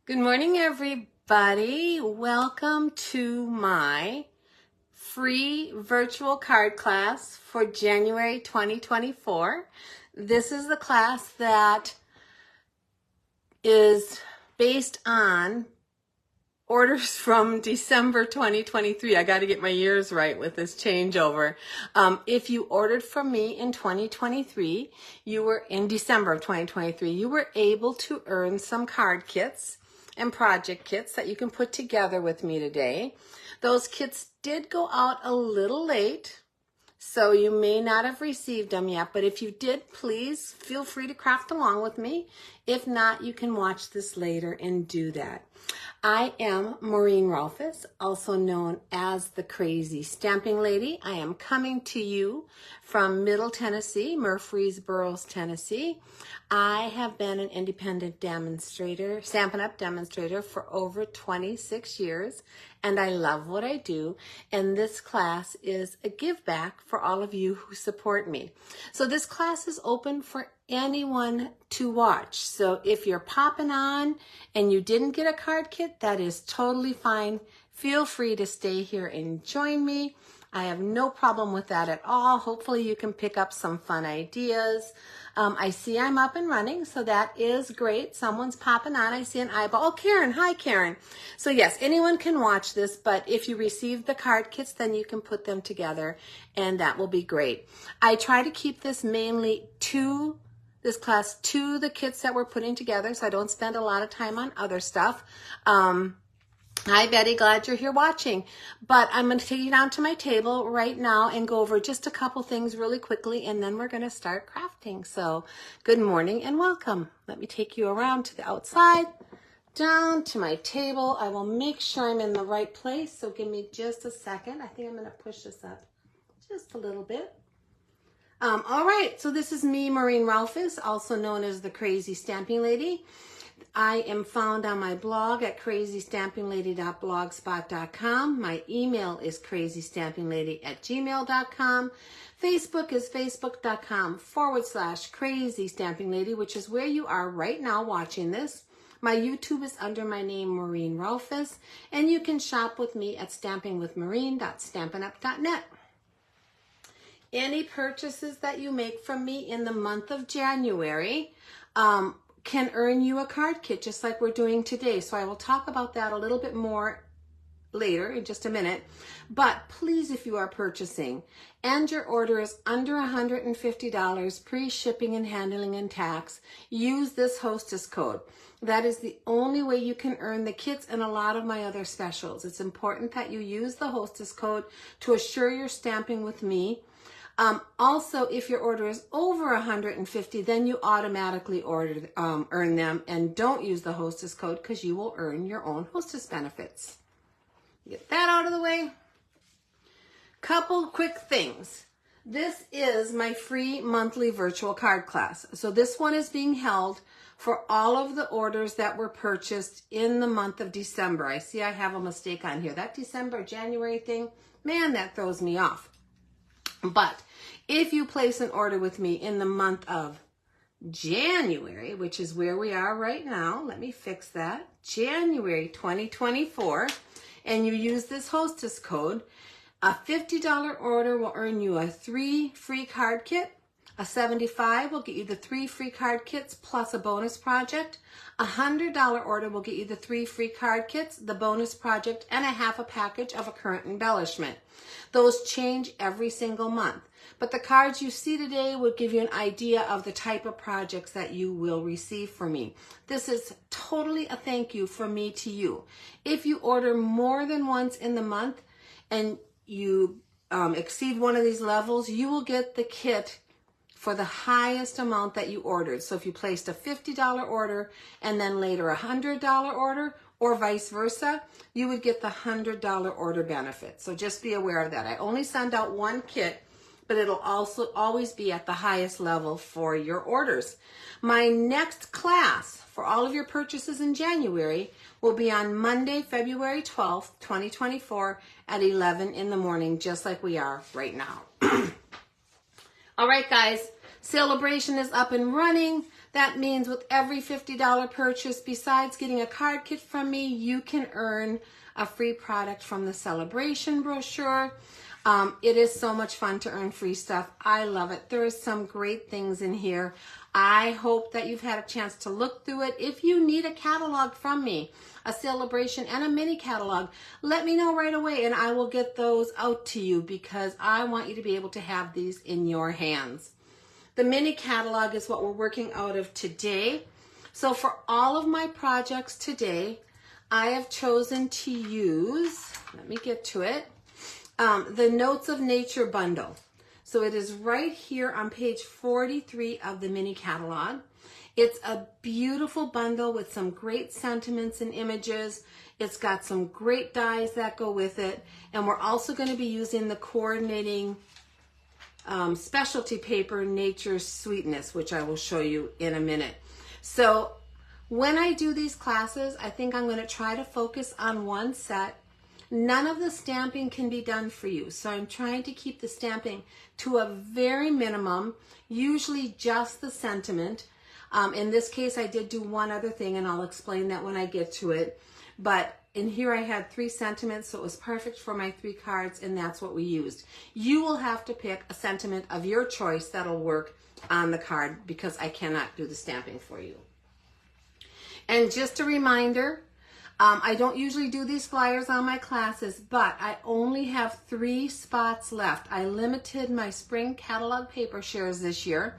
Good morning, everybody. Welcome to my free virtual card class for January 2024. This is the class that is based on orders from December 2023. I got to get my years right with this changeover. If you ordered from me in 2023, you were in December of 2023, you were able to earn some card kits and project kits that you can put together with me today. Those kits did go out a little late, so you may not have received them yet, but if you did, please feel free to craft along with me. If not, you can watch this later and do that. I am Maureen Rolfes, also known as the Crazy Stamping Lady. I am coming to you from Middle Tennessee, Murfreesboro, Tennessee. I have been an independent demonstrator, Stampin' Up! Demonstrator for over 26 years, and I love what I do. And this class is a give back for all of you who support me. So this class is open for anyone to watch. So if you're popping on and you didn't get a card kit, that is totally fine. Feel free to stay here and join me. I have no problem with that at all. Hopefully you can pick up some fun ideas. I see I'm up and running, so that is great. Someone's popping on. I see an eyeball. Oh, Karen. Hi, Karen. So yes, anyone can watch this, but if you receive the card kits, then you can put them together, and that will be great. I try to keep this mainly this class to the kits that we're putting together, so I don't spend a lot of time on other stuff. Hi, Betty. Glad you're here watching. But I'm going to take you down to my table right now and go over just a couple things really quickly, and then we're going to start crafting. So good morning and welcome. Let me take you around to the outside, down to my table. I will make sure I'm in the right place, so give me just a second. I think I'm going to push this up just a little bit. All right, so this is me, Maureen Rolfes, also known as the Crazy Stamping Lady. I am found on my blog at crazystampinglady.blogspot.com. My email is crazystampinglady@gmail.com. Facebook is facebook.com/crazystampinglady, which is where you are right now watching this. My YouTube is under my name, Maureen Rolfes, and you can shop with me at stampingwithmaureen.stampinup.net. Any purchases that you make from me in the month of January can earn you a card kit, just like we're doing today. So I will talk about that a little bit more later in just a minute. But please, if you are purchasing and your order is under $150 pre-shipping and handling and tax, use this hostess code. That is the only way you can earn the kits and a lot of my other specials. It's important that you use the hostess code to assure you're stamping with me. Also, if your order is over $150, then you automatically earn them, and don't use the hostess code because you will earn your own hostess benefits. Get that out of the way. Couple quick things. This is my free monthly virtual card class. So this one is being held for all of the orders that were purchased in the month of December. I see I have a mistake on here. That December, January thing, man, that throws me off. But if you place an order with me in the month of January, which is where we are right now, let me fix that, January 2024, and you use this hostess code, a $50 order will earn you a 3 free card kit. A $75 will get you the 3 free card kits plus a bonus project. A $100 order will get you the 3 free card kits, the bonus project, and a half a package of a current embellishment. Those change every single month. But the cards you see today would give you an idea of the type of projects that you will receive from me. This is totally a thank you from me to you. If you order more than once in the month and you exceed one of these levels, you will get the kit for the highest amount that you ordered. So if you placed a $50 order and then later a $100 order, or vice versa, you would get the $100 order benefit. So just be aware of that. I only send out one kit, but it'll also always be at the highest level for your orders. My next class for all of your purchases in January will be on Monday, February 12th, 2024 at 11 in the morning, just like we are right now. All right, guys, celebration is up and running. That means with every $50 purchase, besides getting a card kit from me, you can earn a free product from the celebration brochure. It is so much fun to earn free stuff. I love it. There is some great things in here. I hope that you've had a chance to look through it. If you need a catalog from me, a celebration and a mini catalog, let me know right away and I will get those out to you because I want you to be able to have these in your hands. The mini catalog is what we're working out of today. So for all of my projects today, I have chosen to use, let me get to it, the Notes of Nature bundle. So it is right here on page 43 of the mini catalog. It's a beautiful bundle with some great sentiments and images. It's got some great dies that go with it. And we're also going to be using the coordinating specialty paper, Nature's Sweetness, which I will show you in a minute. So when I do these classes, I think I'm going to try to focus on one set. None of the stamping can be done for you. So I'm trying to keep the stamping to a very minimum, usually just the sentiment. In this case, I did do one other thing, and I'll explain that when I get to it. But in here, I had 3 sentiments, so it was perfect for my 3 cards, and that's what we used. You will have to pick a sentiment of your choice that'll work on the card because I cannot do the stamping for you. And just a reminder, I don't usually do these flyers on my classes, but I only have 3 spots left. I limited my spring catalog paper shares this year,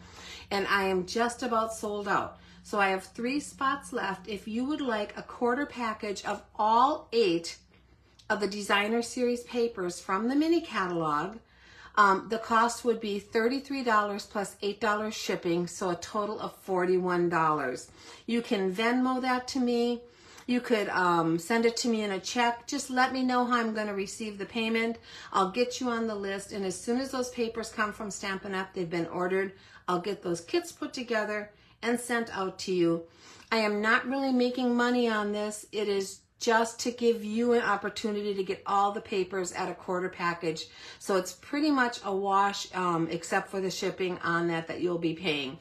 and I am just about sold out. So I have 3 spots left. If you would like a quarter package of all 8 of the Designer Series papers from the mini catalog, the cost would be $33 plus $8 shipping, so a total of $41. You can Venmo that to me. You could send it to me in a check. Just let me know how I'm going to receive the payment. I'll get you on the list. And as soon as those papers come from Stampin' Up!, they've been ordered, I'll get those kits put together and sent out to you. I am not really making money on this. It is just to give you an opportunity to get all the papers at a quarter package. So it's pretty much a wash except for the shipping on that you'll be paying.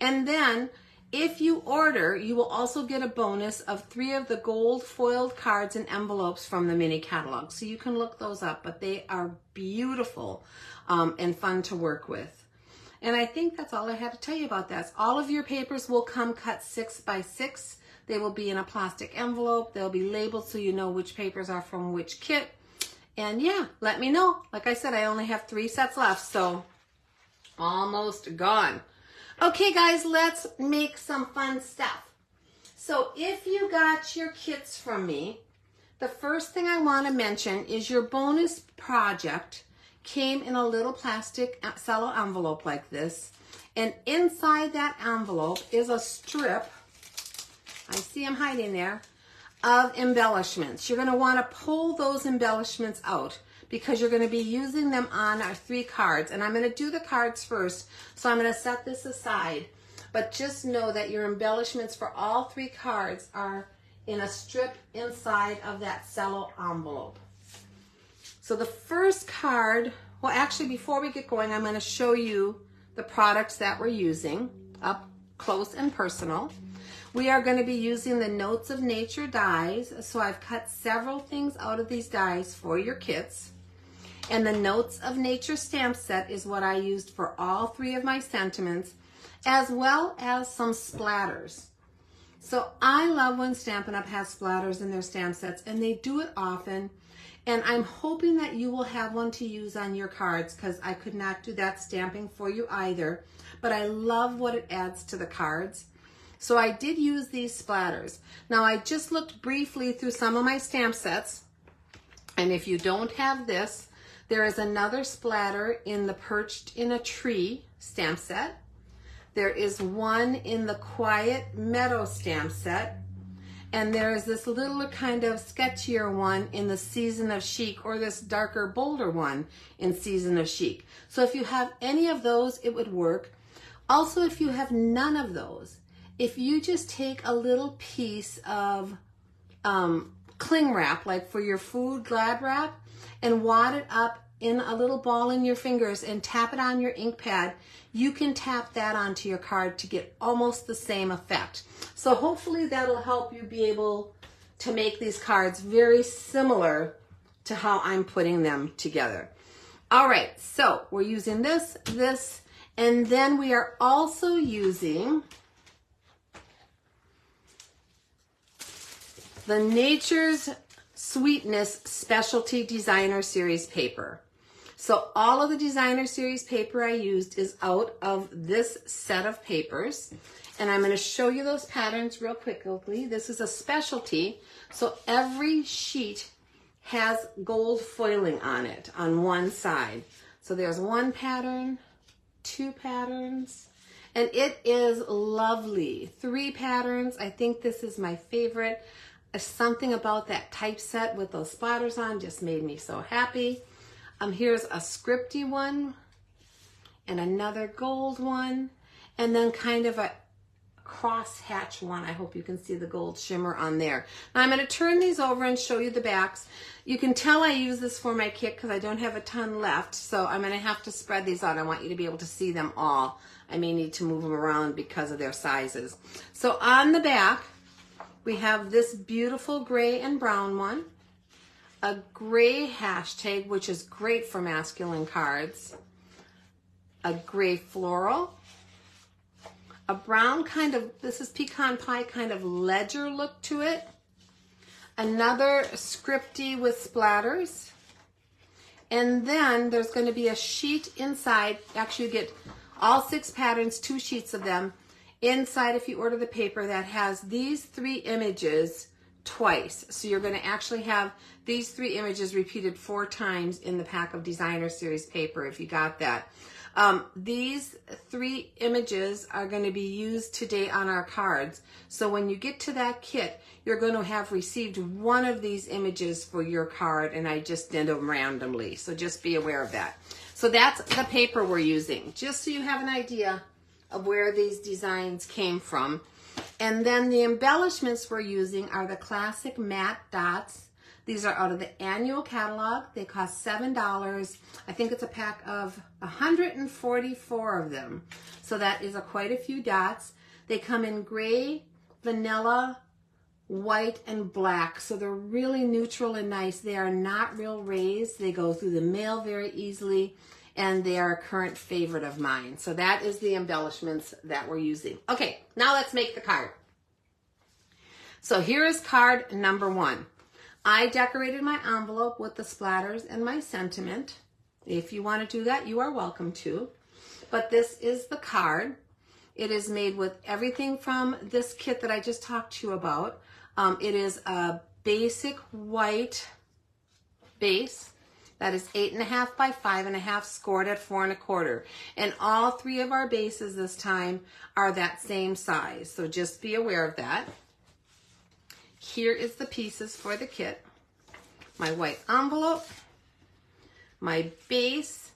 And then if you order, you will also get a bonus of 3 of the gold foiled cards and envelopes from the mini catalog. So you can look those up, but they are beautiful and fun to work with. And I think that's all I had to tell you about that. All of your papers will come cut 6 by 6. They will be in a plastic envelope. They'll be labeled so you know which papers are from which kit. And yeah, let me know. Like I said, I only have 3 sets left, so almost gone. Okay, guys, let's make some fun stuff. So if you got your kits from me, the first thing I want to mention is your bonus project came in a little plastic cello envelope like this. And inside that envelope is a strip, I see them hiding there, of embellishments. You're going to want to pull those embellishments out because you're going to be using them on our 3 cards. And I'm going to do the cards first, so I'm going to set this aside. But just know that your embellishments for all 3 cards are in a strip inside of that cello envelope. So the first card, well actually before we get going, I'm going to show you the products that we're using up close and personal. We are going to be using the Notes of Nature dies. So I've cut several things out of these dies for your kits. And the Notes of Nature stamp set is what I used for all 3 of my sentiments, as well as some splatters. So I love when Stampin' Up! Has splatters in their stamp sets, and they do it often. And I'm hoping that you will have one to use on your cards because I could not do that stamping for you either. But I love what it adds to the cards. So I did use these splatters. Now I just looked briefly through some of my stamp sets. And if you don't have this, there is another splatter in the Perched in a Tree stamp set. There is one in the Quiet Meadow stamp set. And there is this little kind of sketchier one in the Season of Chic, or this darker, bolder one in Season of Chic. So if you have any of those, it would work. Also, if you have none of those, if you just take a little piece of cling wrap, like for your food Glad wrap, and wad it up in a little ball in your fingers and tap it on your ink pad, you can tap that onto your card to get almost the same effect. So hopefully that'll help you be able to make these cards very similar to how I'm putting them together. All right, so we're using this, and then we are also using the Nature's Sweetness Specialty Designer Series paper. So all of the Designer Series paper I used is out of this set of papers. And I'm going to show you those patterns real quickly. This is a specialty, so every sheet has gold foiling on it on one side. So there's one pattern, two patterns, and it is lovely. 3 patterns. I think this is my favorite. Something about that typeset with those splatters on just made me so happy. Here's a scripty one and another gold one, and then kind of a cross hatch one. I hope you can see the gold shimmer on there. Now I'm going to turn these over and show you the backs. You can tell I use this for my kit because I don't have a ton left, so I'm going to have to spread these out. I want you to be able to see them all. I may need to move them around because of their sizes. So on the back, we have this beautiful gray and brown one, a gray hashtag, which is great for masculine cards, a gray floral, a brown kind of, this is pecan pie kind of ledger look to it, another scripty with splatters, and then there's going to be a sheet inside. Actually, you get all 6 patterns, 2 sheets of them inside if you order the paper, that has these 3 images twice. So you're going to actually have these 3 images repeated 4 times in the pack of Designer Series paper if you got that. These 3 images are going to be used today on our cards. So when you get to that kit, you're going to have received one of these images for your card, and I just did them randomly. So just be aware of that. So that's the paper we're using, just so you have an idea of where these designs came from. And then the embellishments we're using are the classic matte dots. These are out of the annual catalog. They cost $7. I think it's a pack of 144 of them. So that is quite a few dots. They come in gray, vanilla, white, and black. So they're really neutral and nice. They are not real raised. They go through the mail very easily, and they are a current favorite of mine. So that is the embellishments that we're using. Okay, now let's make the card. So here is card number 1. I decorated my envelope with the splatters and my sentiment. If you want to do that, you are welcome to. But this is the card. It is made with everything from this kit that I just talked to you about. It is a basic white base that is 8.5 by 5.5, scored at 4 1/4. And all 3 of our bases this time are that same size. So just be aware of that. Here is the pieces for the kit. My white envelope, my base.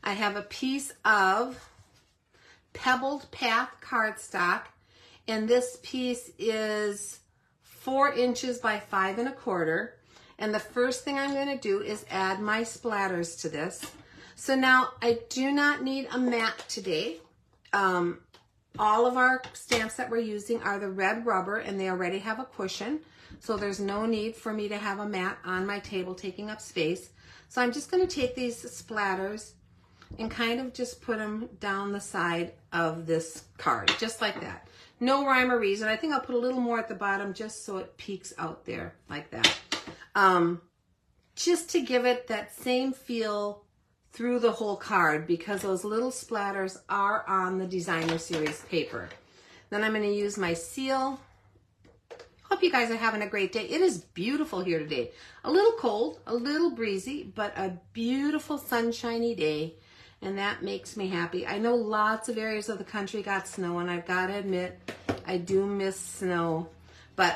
I have a piece of Pebbled Path cardstock, and this piece is 4 inches by 5 1/4. And the first thing I'm going to do is add my splatters to this. So now I do not need a mat today. All of our stamps that we're using are the red rubber, and they already have a cushion. So there's no need for me to have a mat on my table taking up space. So I'm just going to take these splatters and kind of just put them down the side of this card, just like that. No rhyme or reason. I think I'll put a little more at the bottom just so it peeks out there like that. Just to give it that same feel through the whole card, because those little splatters are on the Designer Series paper. Then I'm going to use my seal. Hope you guys are having a great day. It is beautiful here today. A little cold, a little breezy, but a beautiful sunshiny day, and that makes me happy. I know lots of areas of the country got snow, and I've got to admit, I do miss snow, but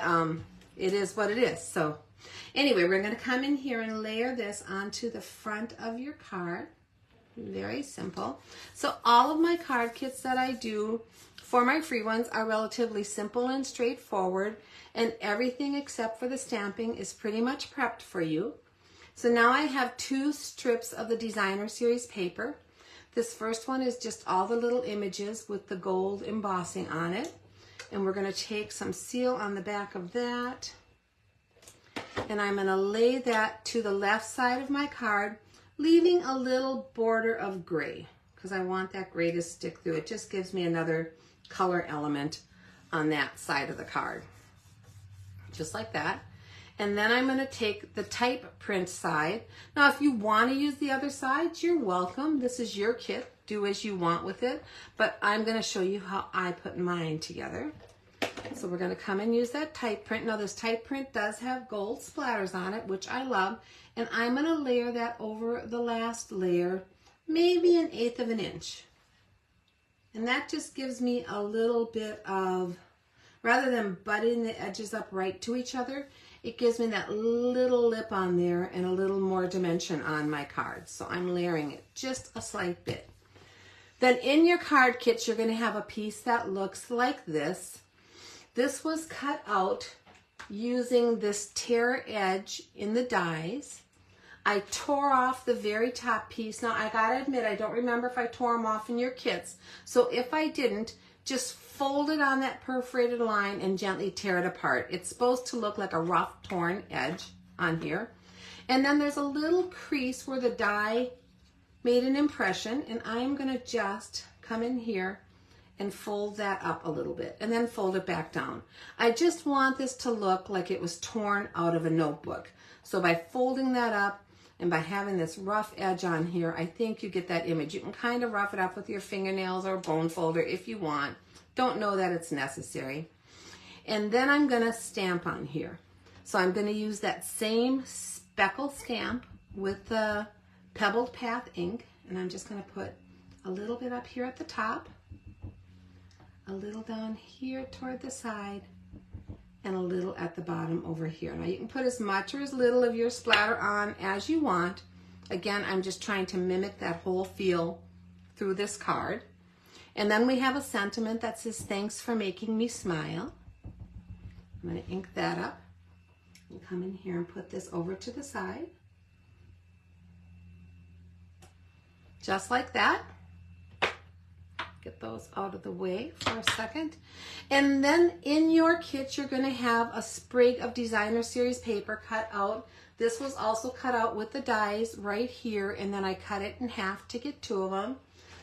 it is what it is. So anyway, we're going to come in here and layer this onto the front of your card. Very simple. So all of my card kits that I do for my free ones are relatively simple and straightforward, and everything except for the stamping is pretty much prepped for you. So now I have 2 strips of the Designer Series paper. This first one is just all the little images with the gold embossing on it. And we're going to take some seal on the back of that. And I'm going to lay that to the left side of my card, leaving a little border of gray because I want that gray to stick through. It just gives me another color element on that side of the card. Just like that. And then I'm going to take the type print side. Now, if you want to use the other side, you're welcome. This is your kit. Do as you want with it. But I'm going to show you how I put mine together. So we're going to come and use that type print. Now, this type print does have gold splatters on it, which I love. And I'm going to layer that over the last layer, maybe 1/8 of an inch. And that just gives me a little bit of, rather than butting the edges up right to each other, it gives me that little lip on there and a little more dimension on my card. So I'm layering it just a slight bit. Then in your card kits, you're going to have a piece that looks like this. This was cut out using this tear edge in the dies. I tore off the very top piece. Now, I gotta admit, I don't remember if I tore them off in your kits. So if I didn't, just fold it on that perforated line and gently tear it apart. It's supposed to look like a rough torn edge on here. And then there's a little crease where the die made an impression, and I'm gonna just come in here and fold that up a little bit and then fold it back down. I just want this to look like it was torn out of a notebook. So by folding that up and by having this rough edge on here, I think you get that image. You can kind of rough it up with your fingernails or a bone folder if you want. Don't know that it's necessary. And then I'm gonna stamp on here. So I'm gonna use that same speckle stamp with the Pebbled Path ink, and I'm just gonna put a little bit up here at the top, a little down here toward the side, and a little at the bottom over here. Now you can put as much or as little of your splatter on as you want. Again, I'm just trying to mimic that whole feel through this card. And then we have a sentiment that says, "Thanks for making me smile." I'm going to ink that up and come in here and put this over to the side. Just like that. Get those out of the way for a second. And then in your kit, you're going to have a sprig of Designer Series paper cut out. This was also cut out with the dies right here, and then I cut it in half to get 2 of them.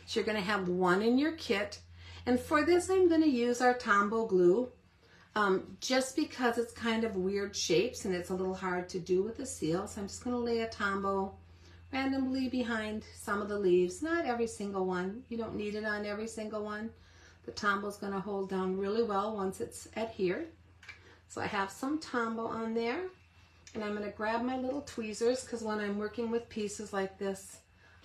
So you're going to have 1 in your kit. And for this, I'm going to use our Tombow glue, just because it's kind of weird shapes and it's a little hard to do with the seal. So I'm just going to lay a Tombow randomly behind some of the leaves. Not every single one. You don't need it on every single one. The Tombow's going to hold down really well once it's adhered. So I have some Tombow on there. And I'm going to grab my little tweezers, because when I'm working with pieces like this,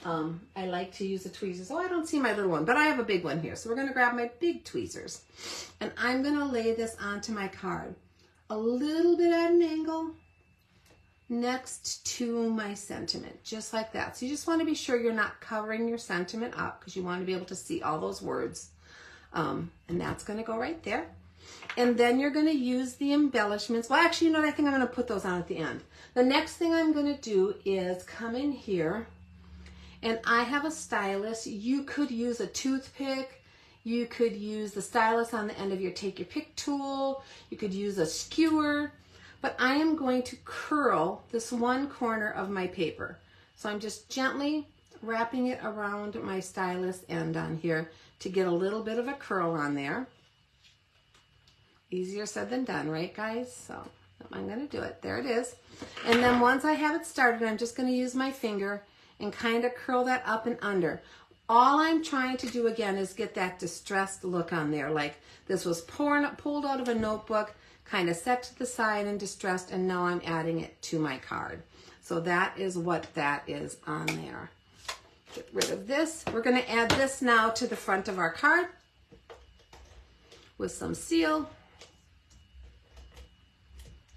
I like to use the tweezers. Oh, I don't see my little one, but I have a big one here. So we're going to grab my big tweezers. And I'm going to lay this onto my card a little bit at an angle next to my sentiment, just like that. So you just want to be sure you're not covering your sentiment up, because you want to be able to see all those words. And that's going to go right there. And then you're going to use the embellishments. Well, actually, you know what? I think I'm going to put those on at the end. The next thing I'm going to do is come in here, and I have a stylus. You could use a toothpick. You could use the stylus on the end of your Take Your Pick tool. You could use a skewer. But I am going to curl this one corner of my paper. So I'm just gently wrapping it around my stylus end on here to get a little bit of a curl on there. Easier said than done, right, guys? So I'm going to do it. There it is. And then once I have it started, I'm just going to use my finger and kind of curl that up and under. All I'm trying to do again is get that distressed look on there, like this was pulled out of a notebook, kind of set to the side and distressed, and now I'm adding it to my card. So that is what that is on there. Get rid of this. We're going to add this now to the front of our card with some seal.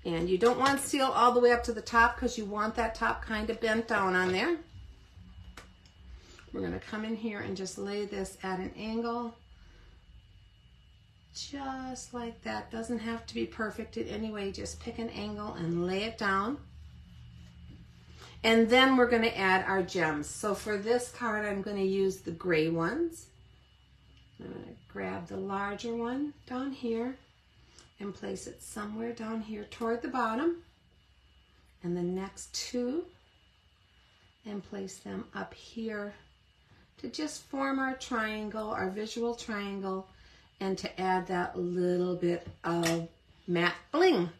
And you don't want seal all the way up to the top, because you want that top kind of bent down on there. We're going to come in here and just lay this at an angle. Just like that. Doesn't have to be perfect in any way. Just pick an angle and lay it down. And then we're going to add our gems. So for this card, I'm going to use the gray ones. I'm going to grab the larger one down here and place it somewhere down here toward the bottom. And the next two, and place them up here to just form our triangle, our visual triangle, and to add that little bit of matte bling.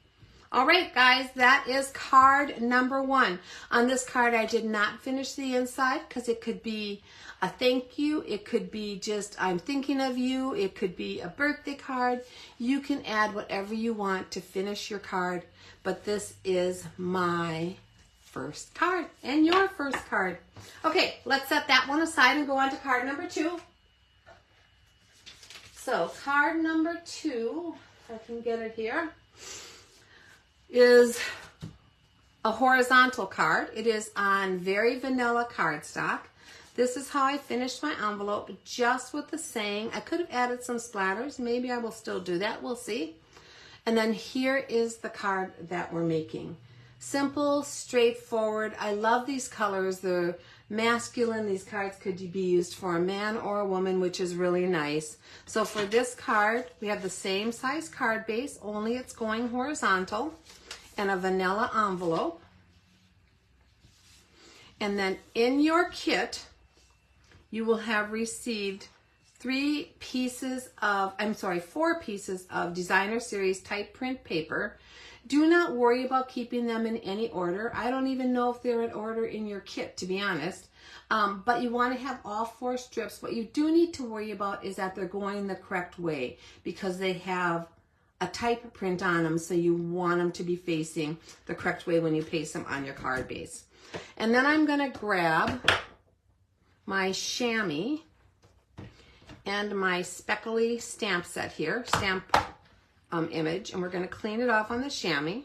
All right, guys, that is card number 1. On this card, I did not finish the inside because it could be a thank you. It could be just I'm thinking of you. It could be a birthday card. You can add whatever you want to finish your card, but this is my first card and your first card. Okay, let's set that one aside and go on to card number 2. So card number 2, if I can get it here, is a horizontal card. It is on very vanilla cardstock. This is how I finished my envelope, just with the saying. I could have added some splatters. Maybe I will still do that. We'll see. And then here is the card that we're making. Simple, straightforward. I love these colors. They're masculine. These cards could be used for a man or a woman, which is really nice. So for this card, we have the same size card base, only it's going horizontal, and a vanilla envelope. And then in your kit, you will have received 4 pieces of Designer Series type print paper. Do not worry about keeping them in any order. I don't even know if they're in order in your kit, to be honest. But you want to have all 4 strips. What you do need to worry about is that they're going the correct way, because they have a type print on them, so you want them to be facing the correct way when you paste them on your card base. And then I'm going to grab my chamois and my speckly stamp set here, stamp image, and we're going to clean it off on the chamois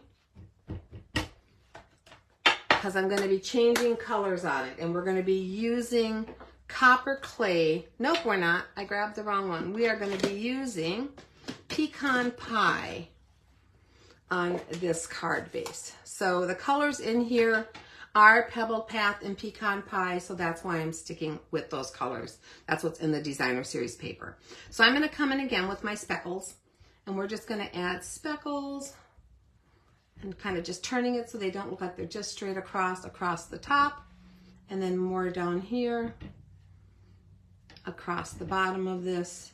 because I'm going to be changing colors on it, and we're going to be using copper clay. Nope, we're not. I grabbed the wrong one. We are going to be using pecan pie on this card base. So the colors in here are Pebble Path and Pecan Pie, so that's why I'm sticking with those colors. That's what's in the Designer Series paper. So I'm going to come in again with my speckles, and we're just going to add speckles and kind of just turning it so they don't look like they're just straight across the top, and then more down here across the bottom of this,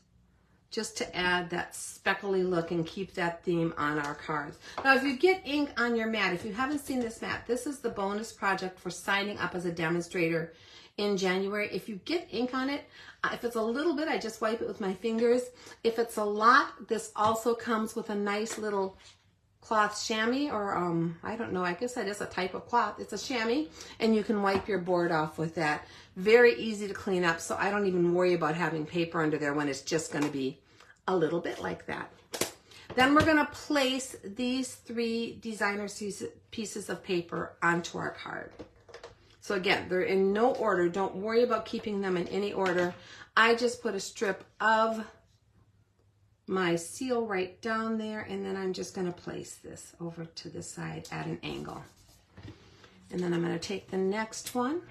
just to add that speckly look and keep that theme on our cards. Now, if you get ink on your mat, if you haven't seen this mat, this is the bonus project for signing up as a demonstrator in January. If you get ink on it, if it's a little bit, I just wipe it with my fingers. If it's a lot, this also comes with a nice little cloth chamois, or I don't know, I guess that is a type of cloth. It's a chamois, and you can wipe your board off with that. Very easy to clean up, so I don't even worry about having paper under there when it's just going to be a little bit like that. Then we're going to place these 3 Designer pieces of paper onto our card. So again, they're in no order. Don't worry about keeping them in any order. I just put a strip of my seal right down there, and then I'm just going to place this over to the side at an angle. And then I'm going to take the next one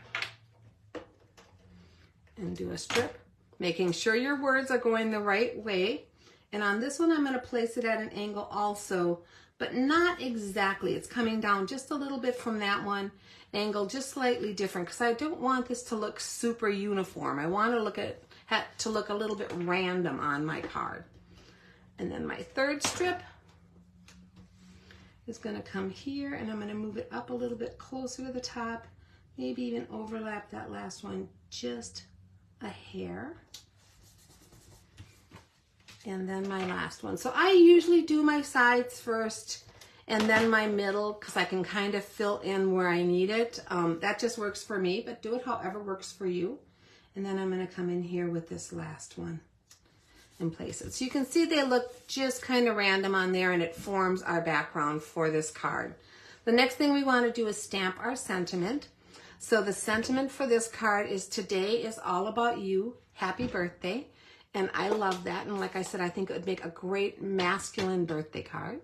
and do a strip, making sure your words are going the right way. And on this one, I'm going to place it at an angle also, but not exactly. It's coming down just a little bit from that one, angle just slightly different, because I don't want this to look super uniform. I want to look a little bit random on my card. And then my third strip is going to come here, and I'm going to move it up a little bit closer to the top, maybe even overlap that last one just a hair. And then my last one. So I usually do my sides first and then my middle, because I can kind of fill in where I need it. That just works for me, but do it however works for you. And then I'm going to come in here with this last one and place it. So you can see they look just kind of random on there, and it forms our background for this card. The next thing we want to do is stamp our sentiment. So the sentiment for this card is, today is all about you. Happy birthday. And I love that. And like I said, I think it would make a great masculine birthday card.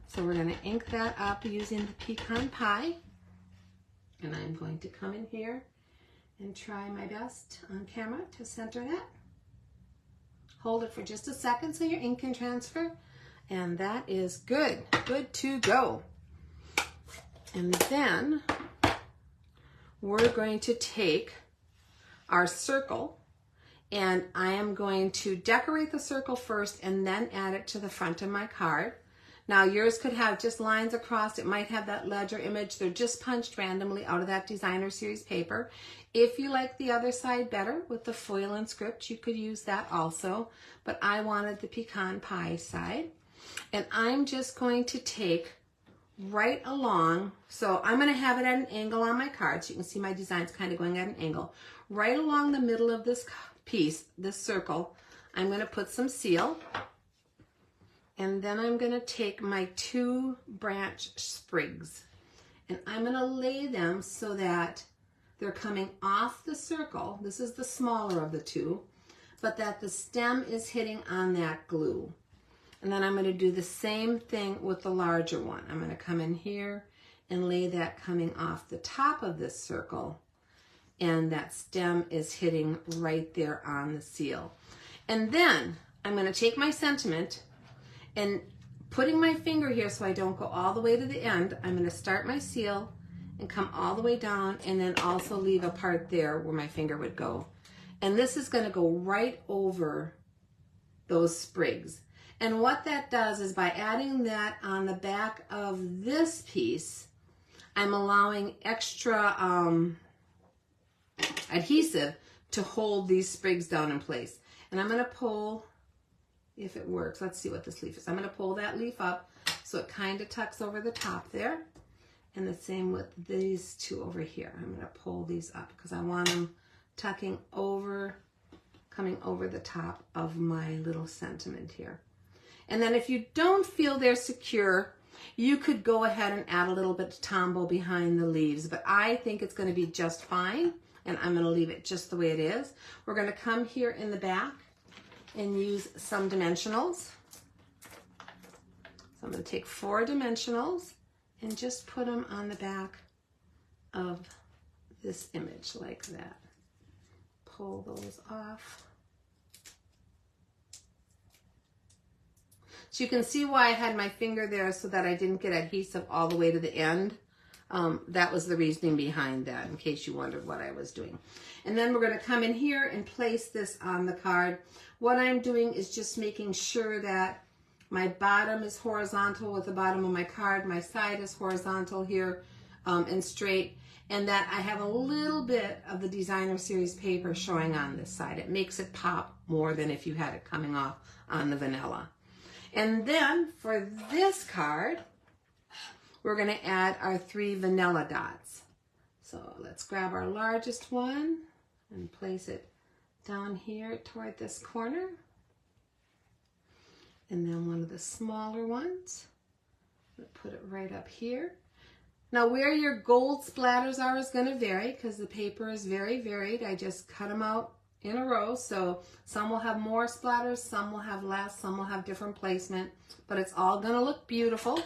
So we're going to ink that up using the pecan pie. And I'm going to come in here and try my best on camera to center that. Hold it for just a second so your ink can transfer. And that is good. Good to go. And then we're going to take our circle, and I am going to decorate the circle first and then add it to the front of my card. Now yours could have just lines across. It might have that ledger image. They're just punched randomly out of that designer series paper. If you like the other side better with the foil and script, you could use that also. But I wanted the pecan pie side. And I'm just going to take right along. So I'm going to have it at an angle on my card. So you can see my design's kind of going at an angle. Right along the middle of this piece, this circle, I'm going to put some seal. And then I'm going to take my 2 branch sprigs and I'm going to lay them so that they're coming off the circle. This is the smaller of the 2, but that the stem is hitting on that glue. And then I'm going to do the same thing with the larger one. I'm going to come in here and lay that coming off the top of this circle, and that stem is hitting right there on the seal. And then I'm going to take my sentiment and putting my finger here so I don't go all the way to the end, I'm going to start my seal and come all the way down and then also leave a part there where my finger would go. And this is going to go right over those sprigs. And what that does is by adding that on the back of this piece, I'm allowing extra adhesive to hold these sprigs down in place. And I'm going to pull, if it works, let's see what this leaf is. I'm going to pull that leaf up so it kind of tucks over the top there. And the same with these 2 over here. I'm going to pull these up because I want them tucking over, coming over the top of my little sentiment here. And then if you don't feel they're secure, you could go ahead and add a little bit of Tombow behind the leaves, but I think it's going to be just fine, and I'm going to leave it just the way it is. We're going to come here in the back and use some dimensionals. So I'm going to take 4 dimensionals and just put them on the back of this image like that. Pull those off. So you can see why I had my finger there so that I didn't get adhesive all the way to the end. That was the reasoning behind that, in case you wondered what I was doing. And then we're going to come in here and place this on the card. What I'm doing is just making sure that my bottom is horizontal with the bottom of my card. My side is horizontal here and straight. And that I have a little bit of the designer series paper showing on this side. It makes it pop more than if you had it coming off on the vanilla. And then for this card, we're going to add our 3 vanilla dots. So let's grab our largest one and place it down here toward this corner. And then one of the smaller ones, put it right up here. Now where your gold splatters are is going to vary because the paper is very varied. I just cut them out in a row, so some will have more splatters, some will have less, some will have different placement, but it's all going to look beautiful.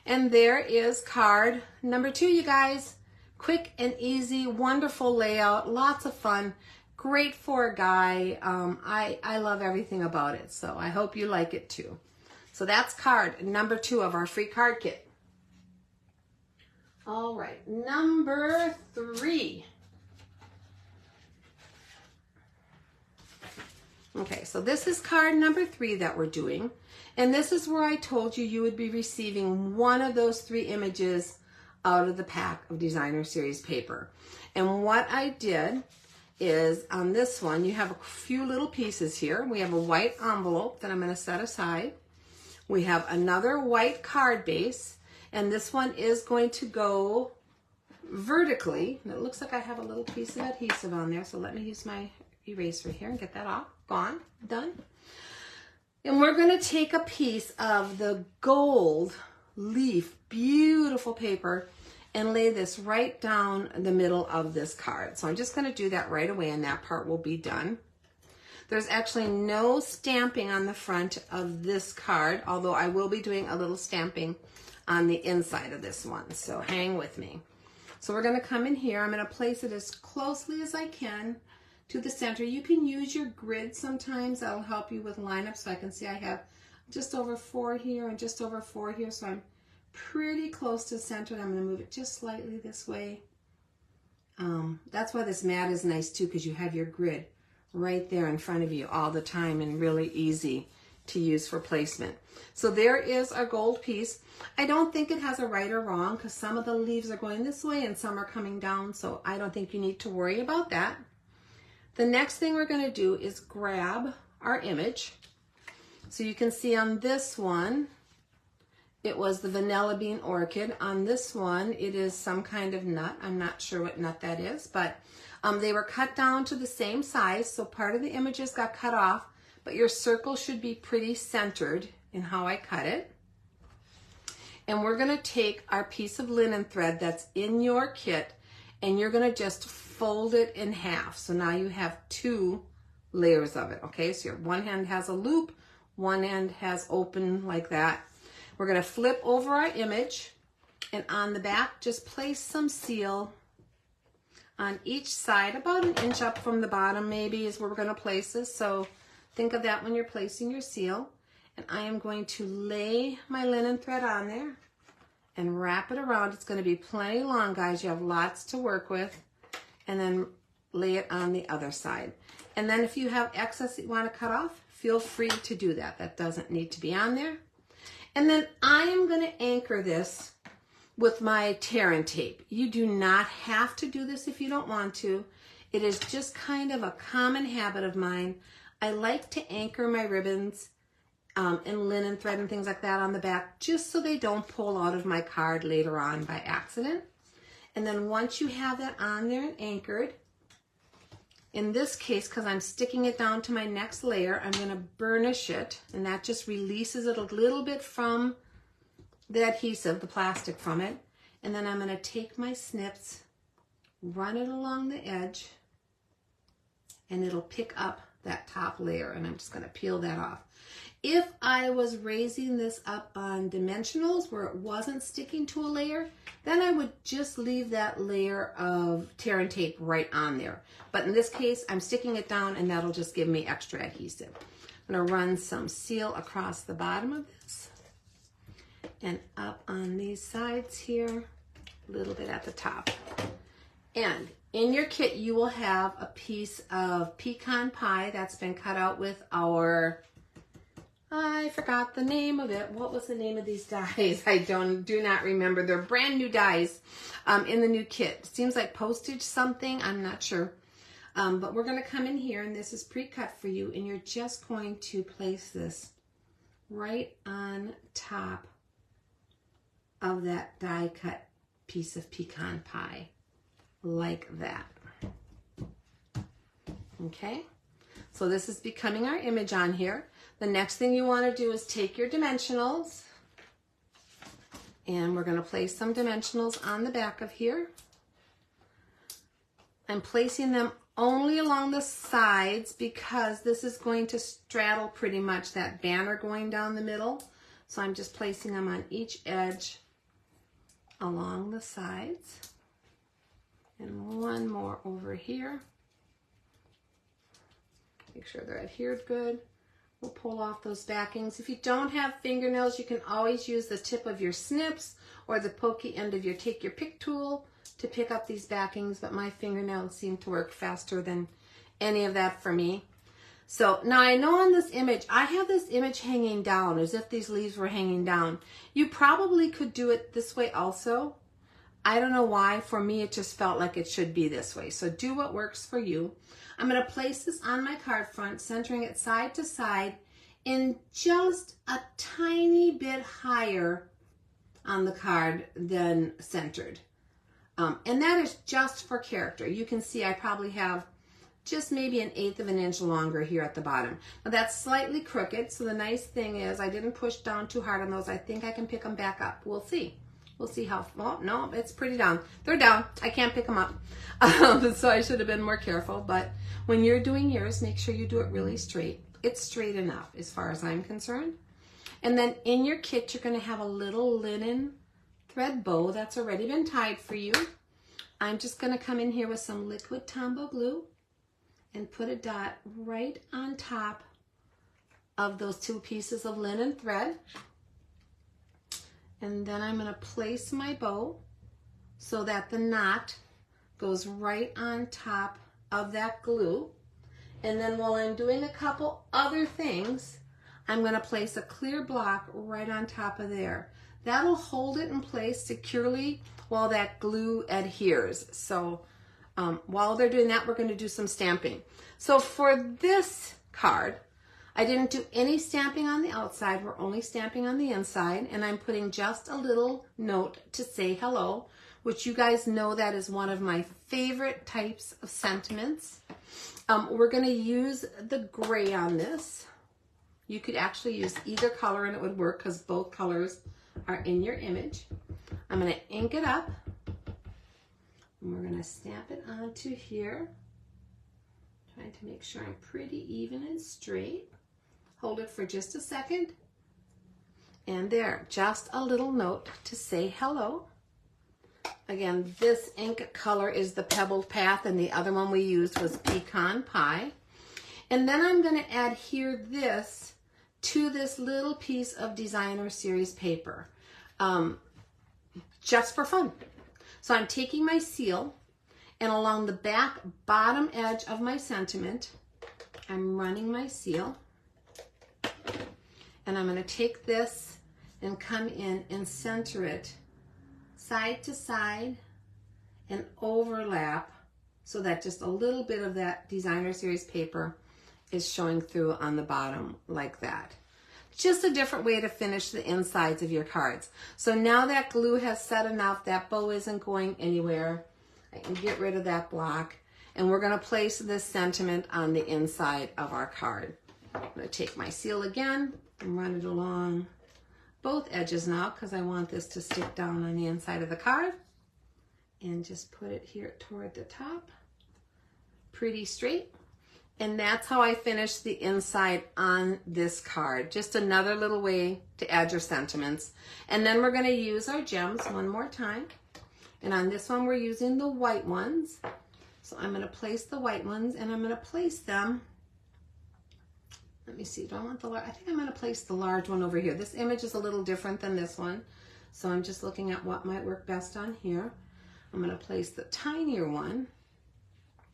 And there is card number 2, you guys. Quick and easy, wonderful layout, lots of fun, great for a guy. I love everything about it, so I hope you like it too. So that's card number 2 of our free card kit. All right, number 3. Okay, so this is card number 3 that we're doing. And this is where I told you you would be receiving one of those 3 images out of the pack of designer series paper. And what I did is on this one, you have a few little pieces here. We have a white envelope that I'm going to set aside. We have another white card base, and this one is going to go vertically. And it looks like I have a little piece of adhesive on there, so let me use my eraser here and get that off. Gone, done. And we're going to take a piece of the gold leaf, beautiful paper, and lay this right down the middle of this card. So I'm just going to do that right away, and that part will be done. There's actually no stamping on the front of this card, although I will be doing a little stamping on the inside of this one, so hang with me. So we're going to come in here. I'm going to place it as closely as I can to the center. You can use your grid sometimes. That'll help you with lineup. So I can see I have just over 4 here and just over 4 here. So I'm pretty close to the center. And I'm going to move it just slightly this way. That's why this mat is nice too, because you have your grid right there in front of you all the time and really easy to use for placement. So there is our gold piece. I don't think it has a right or wrong because some of the leaves are going this way and some are coming down, so I don't think you need to worry about that. The next thing we're going to do is grab our image. So you can see on this one, it was the vanilla bean orchid. On this one, it is some kind of nut. I'm not sure what nut that is, but they were cut down to the same size, so part of the images got cut off, but your circle should be pretty centered in how I cut it. And we're going to take our piece of linen thread that's in your kit, and you're going to just fold it in half. So now you have 2 layers of it, okay? So your one end has a loop, one end has open like that. We're going to flip over our image, and on the back, just place some seal on each side, about 1 inch up from the bottom maybe is where we're going to place this. So think of that when you're placing your seal. And I am going to lay my linen thread on there and wrap it around. It's going to be plenty long, guys. You have lots to work with. And then lay it on the other side. And then if you have excess that you want to cut off, feel free to do that. That doesn't need to be on there. And then I am going to anchor this with my tear and tape. You do not have to do this if you don't want to. It is just kind of a common habit of mine. I like to anchor my ribbons and linen thread and things like that on the back just so they don't pull out of my card later on by accident. And then once you have that on there and anchored, in this case, because I'm sticking it down to my next layer, I'm going to burnish it, and that just releases it a little bit from the adhesive, the plastic from it. And then I'm going to take my snips, run it along the edge, and it'll pick up that top layer, and I'm just going to peel that off. If I was raising this up on dimensionals where it wasn't sticking to a layer, then I would just leave that layer of tear and tape right on there. But in this case, I'm sticking it down, and that'll just give me extra adhesive. I'm going to run some seal across the bottom of this and up on these sides here, a little bit at the top. And in your kit, you will have a piece of pecan pie that's been cut out with our, I forgot the name of it. What was the name of these dies? I do not remember. They're brand new dies in the new kit. Seems like postage something. I'm not sure. But we're going to come in here, and this is pre-cut for you, and you're just going to place this right on top of that die cut piece of pecan pie, like that. Okay, so this is becoming our image on here. The next thing you want to do is take your dimensionals, and we're going to place some dimensionals on the back of here. I'm placing them only along the sides because this is going to straddle pretty much that banner going down the middle. So I'm just placing them on each edge along the sides. And one more over here. Make sure they're adhered good. We'll pull off those backings. If you don't have fingernails, you can always use the tip of your snips or the pokey end of your take your pick tool to pick up these backings, but my fingernails seem to work faster than any of that for me. So now I know on this image, I have this image hanging down as if these leaves were hanging down. You probably could do it this way also. I don't know why. For me, it just felt like it should be this way. So do what works for you. I'm going to place this on my card front, centering it side to side and just a tiny bit higher on the card than centered. And that is just for character. You can see I probably have just maybe 1/8 of an inch longer here at the bottom. Now that's slightly crooked, so the nice thing is I didn't push down too hard on those. I think I can pick them back up. We'll see. We'll see how, well, no, it's pretty down. They're down. I can't pick them up. So I should have been more careful. But when you're doing yours, make sure you do it really straight. It's straight enough as far as I'm concerned. And then in your kit, you're going to have a little linen thread bow that's already been tied for you. I'm just going to come in here with some liquid Tombow glue and put a dot right on top of those 2 pieces of linen thread. And then I'm going to place my bow so that the knot goes right on top of that glue. And then while I'm doing a couple other things, I'm going to place a clear block right on top of there. That'll hold it in place securely while that glue adheres. So while they're doing that, we're going to do some stamping. So for this card, I didn't do any stamping on the outside. We're only stamping on the inside. And I'm putting just a little note to say hello, which you guys know that is one of my favorite types of sentiments. We're going to use the gray on this. You could actually use either color and it would work because both colors are in your image. I'm going to ink it up and we're going to stamp it onto here. Trying to make sure I'm pretty even and straight. Hold it for just a second. And there, just a little note to say hello. Again, this ink color is the Pebbled Path and the other one we used was Pecan Pie. And then I'm going to adhere this to this little piece of Designer Series paper, just for fun. So I'm taking my seal and along the back bottom edge of my sentiment, I'm running my seal. And I'm going to take this and come in and center it side to side and overlap so that just a little bit of that Designer Series paper is showing through on the bottom like that. Just a different way to finish the insides of your cards. So now that glue has set enough, that bow isn't going anywhere. I can get rid of that block and we're going to place this sentiment on the inside of our card. I'm going to take my seal again and run it along both edges now because I want this to stick down on the inside of the card. And just put it here toward the top. Pretty straight. And that's how I finish the inside on this card. Just another little way to add your sentiments. And then we're going to use our gems one more time. And on this one, we're using the white ones. So I'm going to place the white ones and I'm going to place them. Let me see, do I want the large? I think I'm going to place the large one over here. This image is a little different than this one. So I'm just looking at what might work best on here. I'm going to place the tinier one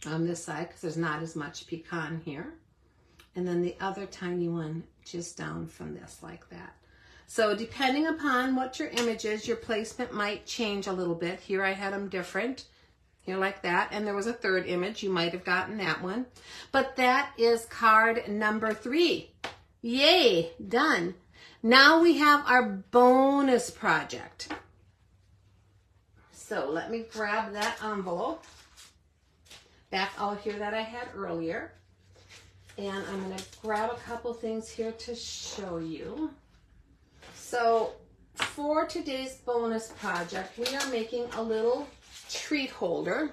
on this side because there's not as much pecan here. And then the other tiny one just down from this like that. So depending upon what your image is, your placement might change a little bit. Here I had them different, here like that. And there was a third image, you might have gotten that one. But that is card number 3. Yay, done. Now we have our bonus project. So let me grab that envelope back out here that I had earlier. And I'm going to grab a couple things here to show you. So for today's bonus project, we are making a little treat holder.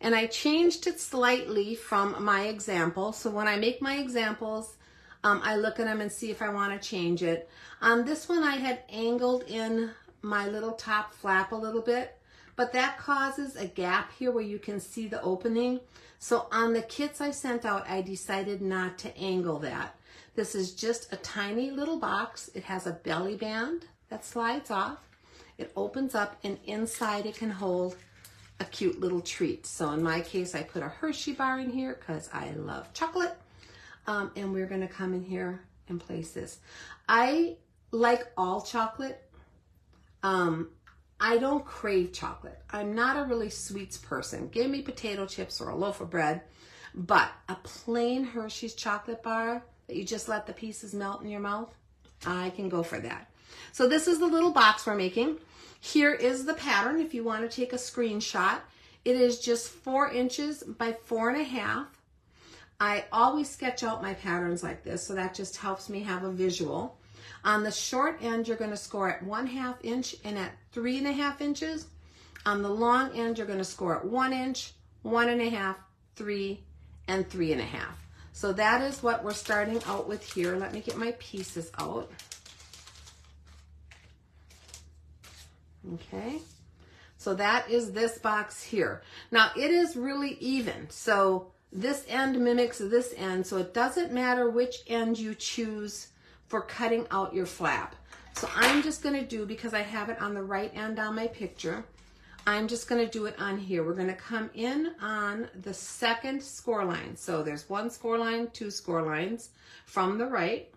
And I changed it slightly from my example. So when I make my examples, I look at them and see if I want to change it. On this one, I had angled in my little top flap a little bit, but that causes a gap here where you can see the opening. So on the kits I sent out, I decided not to angle that. This is just a tiny little box. It has a belly band that slides off. It opens up and inside it can hold a cute little treat. So in my case, I put a Hershey bar in here because I love chocolate. And we're gonna come in here and place this. I like all chocolate. I don't crave chocolate. I'm not a really sweets person. Give me potato chips or a loaf of bread, but a plain Hershey's chocolate bar that you just let the pieces melt in your mouth, I can go for that. So this is the little box we're making. Here is the pattern if you want to take a screenshot. It is just 4 inches by 4.5. I always sketch out my patterns like this, so that just helps me have a visual. On the short end, you're going to score at 1/2 inch and at 3.5 inches. On the long end, you're going to score at 1 inch, 1.5, 3, and 3.5. So that is what we're starting out with here. Let me get my pieces out. Okay. So that is this box here. Now it is really even. So this end mimics this end. So it doesn't matter which end you choose for cutting out your flap. So I'm just going to do, because I have it on the right end on my picture, I'm just going to do it on here. We're going to come in on the second score line. So there's one score line, two score lines from the right.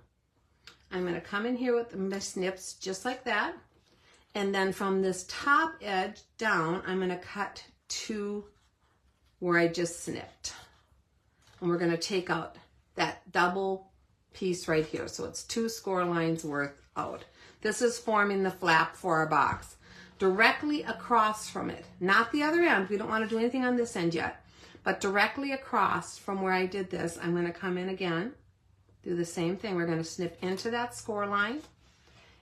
I'm going to come in here with my snips just like that. And then from this top edge down, I'm going to cut to where I just snipped. And we're going to take out that double piece right here. So it's 2 score lines worth out. This is forming the flap for our box. Directly across from it, not the other end. We don't want to do anything on this end yet, but directly across from where I did this, I'm going to come in again, do the same thing. We're going to snip into that score line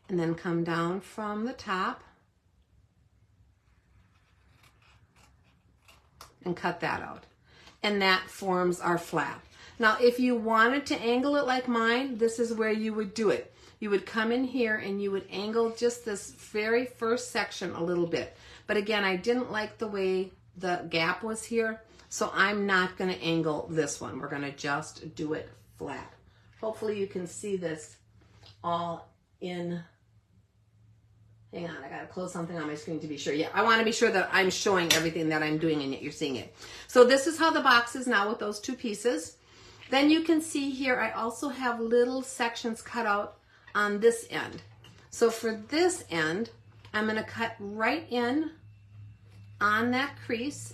and then come down from the top and cut that out. And that forms our flap. Now, if you wanted to angle it like mine, this is where you would do it. You would come in here and you would angle just this very first section a little bit. But again, I didn't like the way the gap was here, so I'm not going to angle this one. We're going to just do it flat. Hopefully you can see this all in. Hang on, I got to close something on my screen to be sure. Yeah, I want to be sure that I'm showing everything that I'm doing and yet you're seeing it. So this is how the box is now with those 2 pieces. Then you can see here I also have little sections cut out on this end. So for this end, I'm going to cut right in on that crease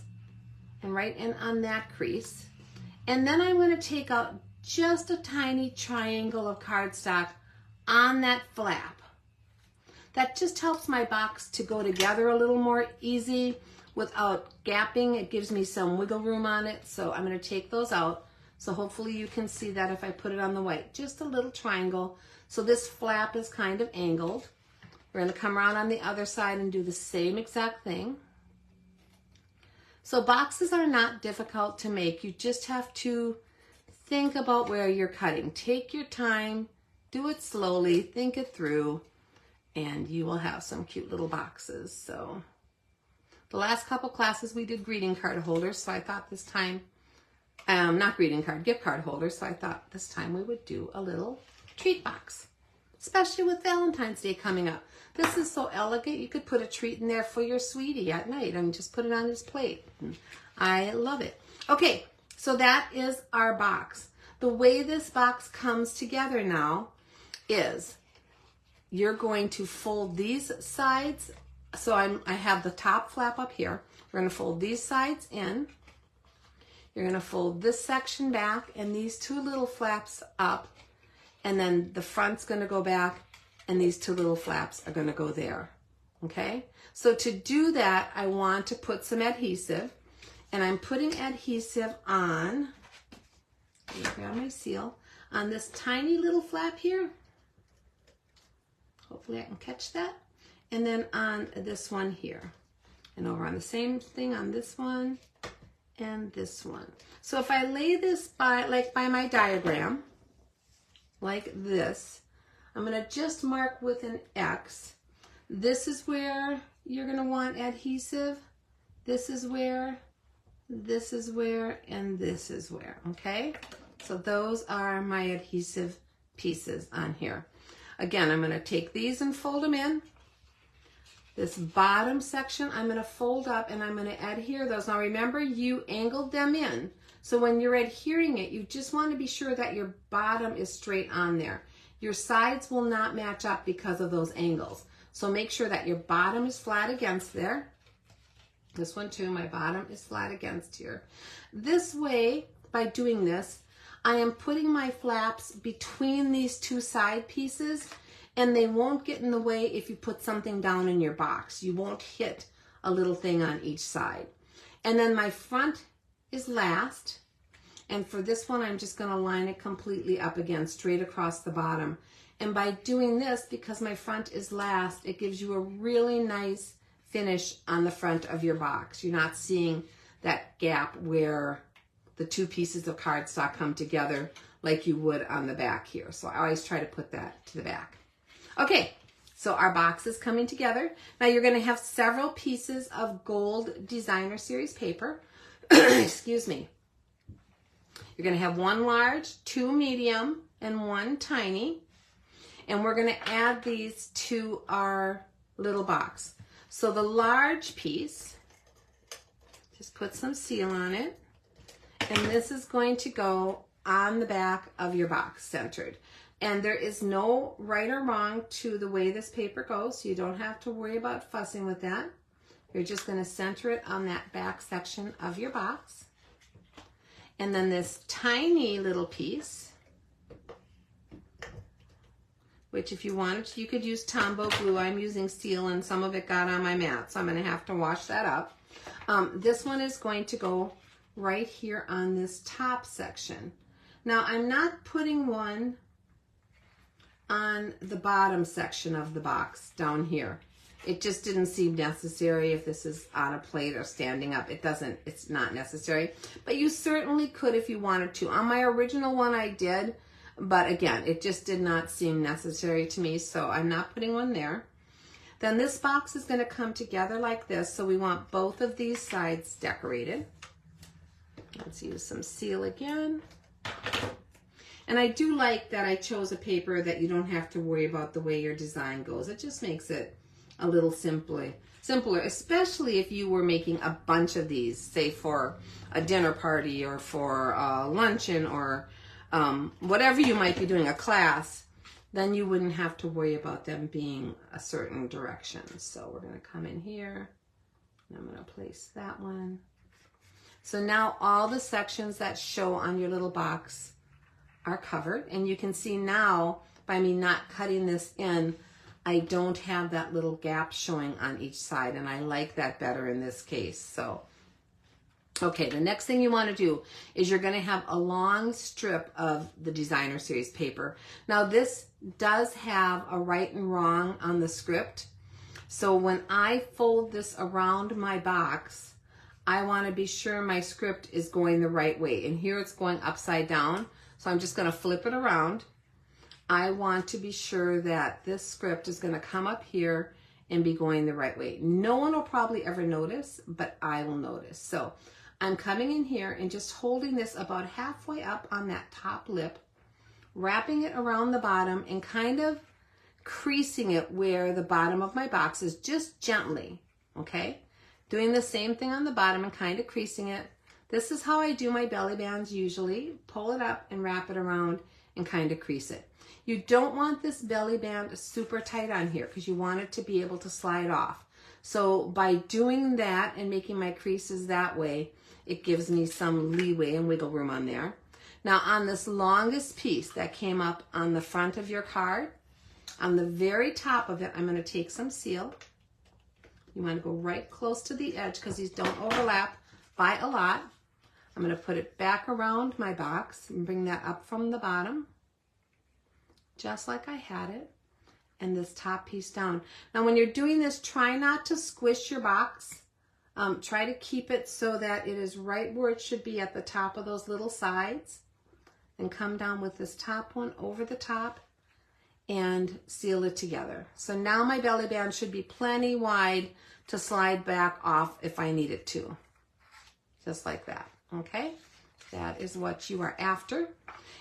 and right in on that crease. And then I'm going to take out just a tiny triangle of cardstock on that flap. That just helps my box to go together a little more easy without gapping. It gives me some wiggle room on it. So I'm going to take those out. So hopefully you can see that if I put it on the white, just a little triangle. So this flap is kind of angled. We're going to come around on the other side and do the same exact thing. So boxes are not difficult to make. You just have to think about where you're cutting. Take your time, do it slowly, think it through, and you will have some cute little boxes. So the last couple classes we did greeting card holders, so I thought this time, not greeting card, gift card holders, so I thought this time we would do a little treat box, especially with Valentine's Day coming up. This is so elegant. You could put a treat in there for your sweetie at night and just put it on his plate. I love it. Okay, so that is our box. The way this box comes together now is you're going to fold these sides. So I have the top flap up here. We're going to fold these sides in. You're going to fold this section back and these 2 little flaps up. And then the front's going to go back and these 2 little flaps are going to go there. Okay? So to do that, I want to put some adhesive. And I'm putting adhesive on, let me grab my seal, on this tiny little flap here. Hopefully I can catch that. And then on this one here. And over on the same thing on this one and this one. So if I lay this by my diagram, like this, I'm going to just mark with an X. This is where you're going to want adhesive. This is where, and this is where, okay? So those are my adhesive pieces on here. Again, I'm going to take these and fold them in. This bottom section, I'm going to fold up and I'm going to adhere those. Now remember, you angled them in. So when you're adhering it, you just want to be sure that your bottom is straight on there. Your sides will not match up because of those angles. So make sure that your bottom is flat against there. This one too, my bottom is flat against here. This way, by doing this, I am putting my flaps between these 2 side pieces and they won't get in the way if you put something down in your box. You won't hit a little thing on each side. And then my front is last. And for this one, I'm just going to line it completely up again, straight across the bottom. And by doing this, because my front is last, it gives you a really nice finish on the front of your box. You're not seeing that gap where the 2 pieces of cardstock come together like you would on the back here. So I always try to put that to the back. Okay, So our box is coming together. Now you're going to have several pieces of gold designer series paper. Excuse me. You're going to have one large, two medium, and one tiny. And we're going to add these to our little box. So the large piece, just put some seal on it. And this is going to go on the back of your box, centered. And there is no right or wrong to the way this paper goes, so you don't have to worry about fussing with that. You're just going to center it on that back section of your box. And then this tiny little piece, which if you wanted to, you could use Tombow glue. I'm using seal and some of it got on my mat, so I'm going to have to wash that up. This one is going to go right here on this top section. Now I'm not putting one on the bottom section of the box down here. It just didn't seem necessary. If this is on a plate or standing up, it's not necessary. But you certainly could if you wanted to. On my original one I did, but again, it just did not seem necessary to me, so I'm not putting one there. Then this box is going to come together like this, so we want both of these sides decorated. Let's use some seal again. And I do like that I chose a paper that you don't have to worry about the way your design goes. It just makes it a little simpler, especially if you were making a bunch of these, say for a dinner party or for a luncheon or whatever you might be doing, a class, then you wouldn't have to worry about them being a certain direction. So we're going to come in here and I'm going to place that one. So now all the sections that show on your little box are covered, and you can see now by me not cutting this in, I don't have that little gap showing on each side, and I like that better in this case. So okay, the next thing you want to do is you're going to have a long strip of the designer series paper. Now this does have a right and wrong on the script, so when I fold this around my box, I want to be sure my script is going the right way, and here it's going upside down. So I'm just going to flip it around. I want to be sure that this script is going to come up here and be going the right way. No one will probably ever notice, but I will notice. So I'm coming in here and just holding this about halfway up on that top lip, wrapping it around the bottom and kind of creasing it where the bottom of my box is, just gently, okay? Doing the same thing on the bottom and kind of creasing it. This is how I do my belly bands usually. Pull it up and wrap it around and kind of crease it. You don't want this belly band super tight on here because you want it to be able to slide off. So by doing that and making my creases that way, it gives me some leeway and wiggle room on there. Now on this longest piece that came up on the front of your card, on the very top of it, I'm going to take some seal. You want to go right close to the edge because these don't overlap by a lot. I'm going to put it back around my box and bring that up from the bottom, just like I had it, and this top piece down. Now when you're doing this, try not to squish your box. Try to keep it so that it is right where it should be at the top of those little sides, and come down with this top one over the top and seal it together. So now my belly band should be plenty wide to slide back off if I need it to, just like that. Okay, that is what you are after.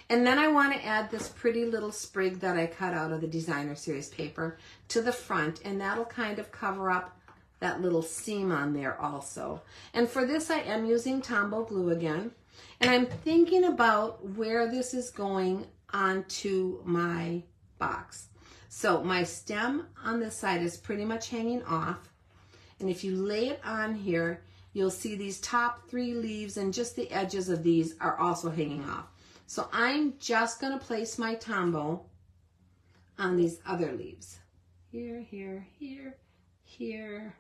And then I want to add this pretty little sprig that I cut out of the designer series paper to the front, and that'll kind of cover up that little seam on there also. And for this I am using Tombow glue again, and I'm thinking about where this is going onto my box. So my stem on this side is pretty much hanging off, and if you lay it on here, you'll see these top 3 leaves and just the edges of these are also hanging off. So I'm just going to place my Tombow on these other leaves. Here, here, here, here,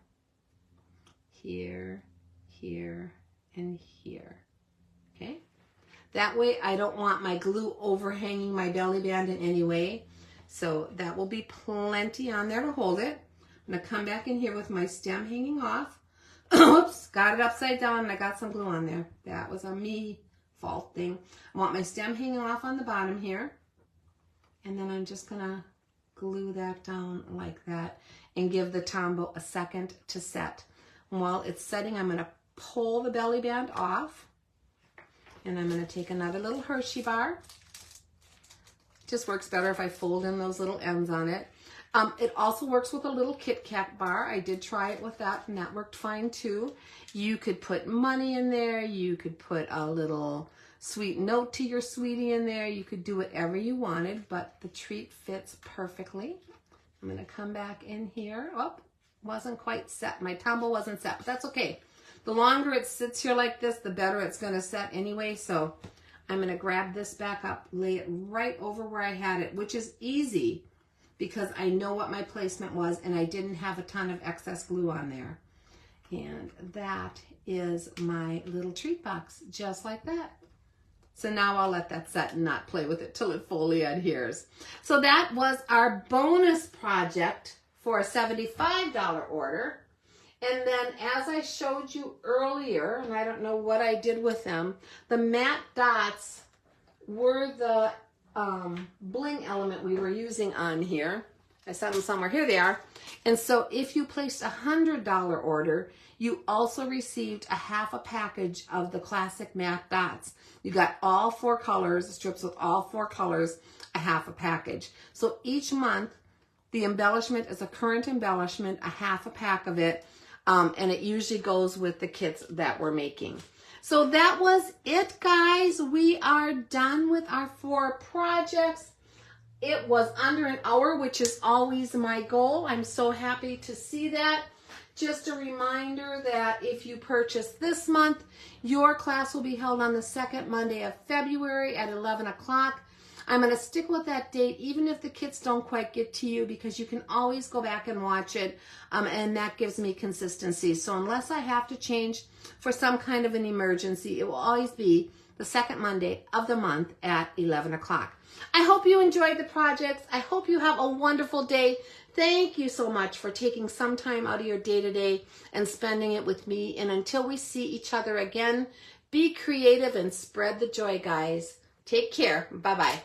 here, here, and here. Okay? That way I don't want my glue overhanging my belly band in any way. So that will be plenty on there to hold it. I'm going to come back in here with my stem hanging off. Oops, got it upside down and I got some glue on there. That was a me fault thing. I want my stem hanging off on the bottom here. And then I'm just going to glue that down like that and give the Tombow a second to set. While it's setting, I'm going to pull the belly band off, and I'm going to take another little Hershey bar. Just works better if I fold in those little ends on it. It also works with a little Kit Kat bar. I did try it with that, and that worked fine too. You could put money in there. You could put a little sweet note to your sweetie in there. You could do whatever you wanted, but the treat fits perfectly. I'm going to come back in here. Oh, wasn't quite set. My Tombow wasn't set, but that's okay. The longer it sits here like this, the better it's going to set anyway. So I'm going to grab this back up, lay it right over where I had it, which is easy because I know what my placement was and I didn't have a ton of excess glue on there. And that is my little treat box, just like that. So now I'll let that set and not play with it till it fully adheres. So that was our bonus project for a $75 order. And then as I showed you earlier, and I don't know what I did with them, the matte dots were the bling element we were using on here. I set them somewhere. Here they are. And so if you placed a $100 order, you also received a half a package of the classic matte dots. You got all 4 colors, strips with all 4 colors, a half a package. So each month, the embellishment is a current embellishment, a half a pack of it, and it usually goes with the kits that we're making. So that was it, guys. We are done with our 4 projects. It was under an hour, which is always my goal. I'm so happy to see that. Just a reminder that if you purchase this month, your class will be held on the second Monday of February at 11 o'clock. I'm going to stick with that date even if the kits don't quite get to you, because you can always go back and watch it, and that gives me consistency. So unless I have to change for some kind of an emergency, it will always be the second Monday of the month at 11 o'clock. I hope you enjoyed the projects. I hope you have a wonderful day. Thank you so much for taking some time out of your day today and spending it with me. And until we see each other again, be creative and spread the joy, guys. Take care. Bye-bye.